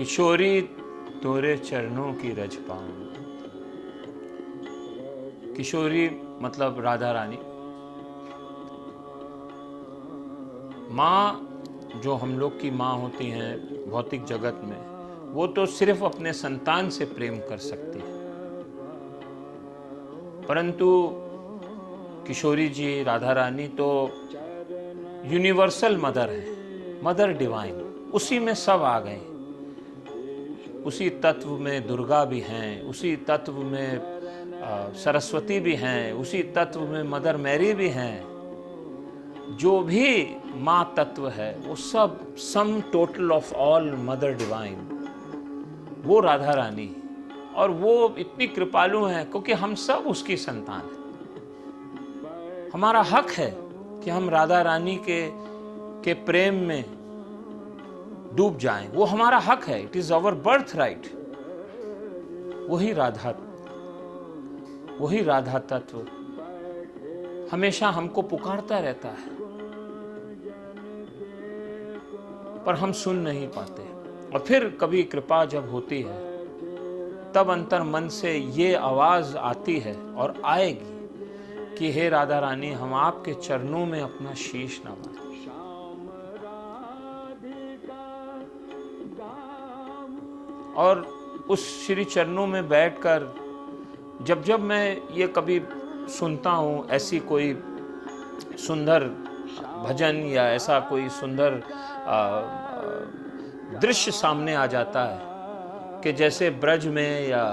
किशोरी तोरे चरणों की रज पाऊं। किशोरी मतलब राधा रानी। माँ जो हम लोग की माँ होती हैं भौतिक जगत में, वो तो सिर्फ अपने संतान से प्रेम कर सकती है, परंतु किशोरी जी राधा रानी तो यूनिवर्सल मदर है, मदर डिवाइन। उसी में सब आ गए। उसी तत्व में दुर्गा भी हैं, उसी तत्व में सरस्वती भी हैं, उसी तत्व में मदर मैरी भी हैं। जो भी माँ तत्व है वो सब sum total of all mother divine, वो राधा रानी। और वो इतनी कृपालु हैं क्योंकि हम सब उसकी संतान हैं। हमारा हक है कि हम राधा रानी के प्रेम में डूब जाएं। वो हमारा हक है। It is our birth right. वही राधा तत्व हमेशा हमको पुकारता रहता है, पर हम सुन नहीं पाते। और फिर कभी कृपा जब होती है तब अंतर मन से ये आवाज आती है और आएगी कि हे राधा रानी, हम आपके चरणों में अपना शीश नवाएं। और उस श्री चरणों में बैठकर जब जब मैं ये कभी सुनता हूँ, ऐसी कोई सुंदर भजन या ऐसा कोई सुंदर दृश्य सामने आ जाता है कि जैसे ब्रज में या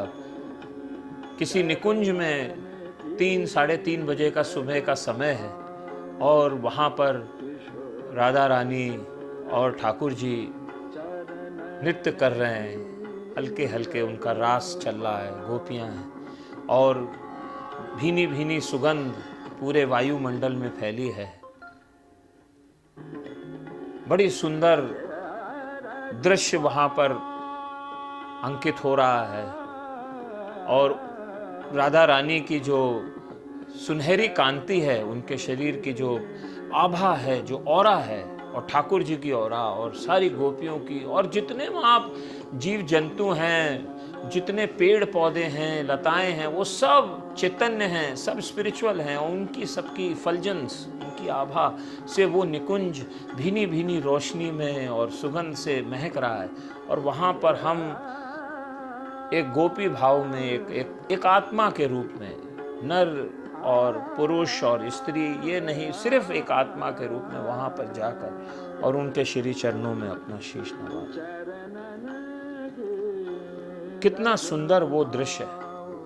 किसी निकुंज में 3-3:30 बजे का सुबह का समय है और वहाँ पर राधा रानी और ठाकुर जी नृत्य कर रहे हैं, हल्के हल्के उनका रास चल रहा है, गोपियाँ हैं और भीनी भीनी सुगंध पूरे वायुमंडल में फैली है। बड़ी सुंदर दृश्य वहाँ पर अंकित हो रहा है और राधा रानी की जो सुनहरी कांति है, उनके शरीर की जो आभा है, जो ऑरा है, और ठाकुर जी की ऑरा और सारी गोपियों की, और जितने वहाँ जीव जंतु हैं, जितने पेड़ पौधे हैं, लताएं हैं, वो सब चैतन्य हैं, सब स्पिरिचुअल हैं। उनकी सबकी फलजेंस, उनकी आभा से वो निकुंज भीनी भीनी रोशनी में और सुगंध से महक रहा है। और वहाँ पर हम एक गोपी भाव में, एक आत्मा के रूप में, नर और पुरुष और स्त्री ये नहीं, सिर्फ एक आत्मा के रूप में वहाँ पर जाकर और उनके श्री चरणों में अपना शीश नवाएं। कितना सुंदर वो दृश्य है।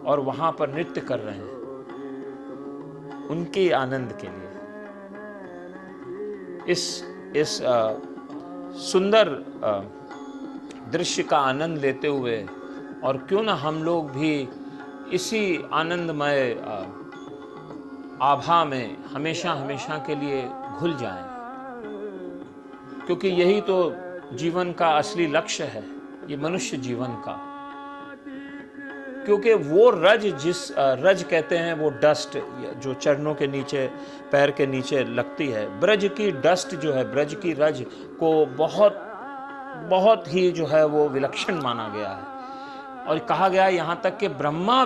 और वहाँ पर नृत्य कर रहे हैं उनके आनंद के लिए। इस सुंदर दृश्य का आनंद लेते हुए, और क्यों ना हम लोग भी इसी आनंदमय आभा में हमेशा हमेशा के लिए घुल जाएं, क्योंकि यही तो जीवन का असली लक्ष्य है, ये मनुष्य जीवन का। क्योंकि वो रज, जिस रज कहते हैं, वो डस्ट जो चरणों के नीचे, पैर के नीचे लगती है, ब्रज की डस्ट जो है, ब्रज की रज को बहुत बहुत ही जो है वो विलक्षण माना गया है। और कहा गया यहाँ तक कि ब्रह्मा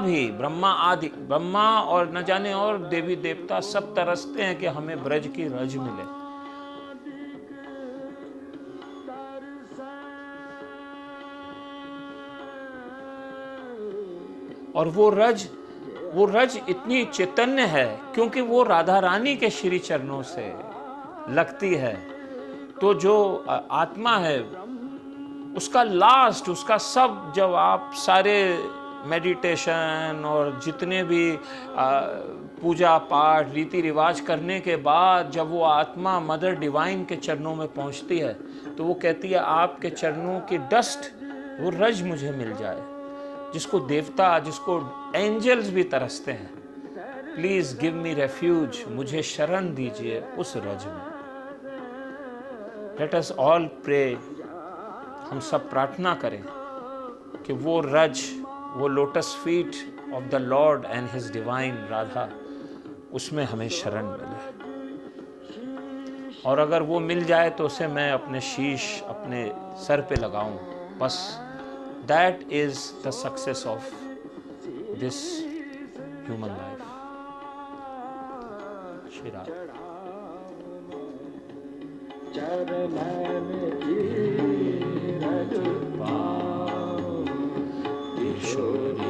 और न जाने और देवी देवता सब तरसते हैं कि हमें ब्रज की रज मिले। और वो रज इतनी चैतन्य है क्योंकि वो राधा रानी के श्री चरणों से लगती है। तो जो आत्मा है उसका लास्ट, उसका सब, जब आप सारे मेडिटेशन और जितने भी पूजा पाठ रीति रिवाज करने के बाद जब वो आत्मा मदर डिवाइन के चरणों में पहुंचती है तो वो कहती है आपके चरणों की डस्ट, वो रज मुझे मिल जाए, जिसको देवता, जिसको एंजल्स भी तरसते हैं। प्लीज गिव मी रेफ्यूज, मुझे शरण दीजिए उस रज में। लेट अस ऑल प्रे, हम सब प्रार्थना करें कि वो रज, वो lotus feet of the Lord and his divine Radha, उसमें हमें शरण मिले। और अगर वो मिल जाए तो उसे मैं अपने शीश अपने सर पे लगाऊं, बस That is the success of this human life. Shri Radha. Ishwari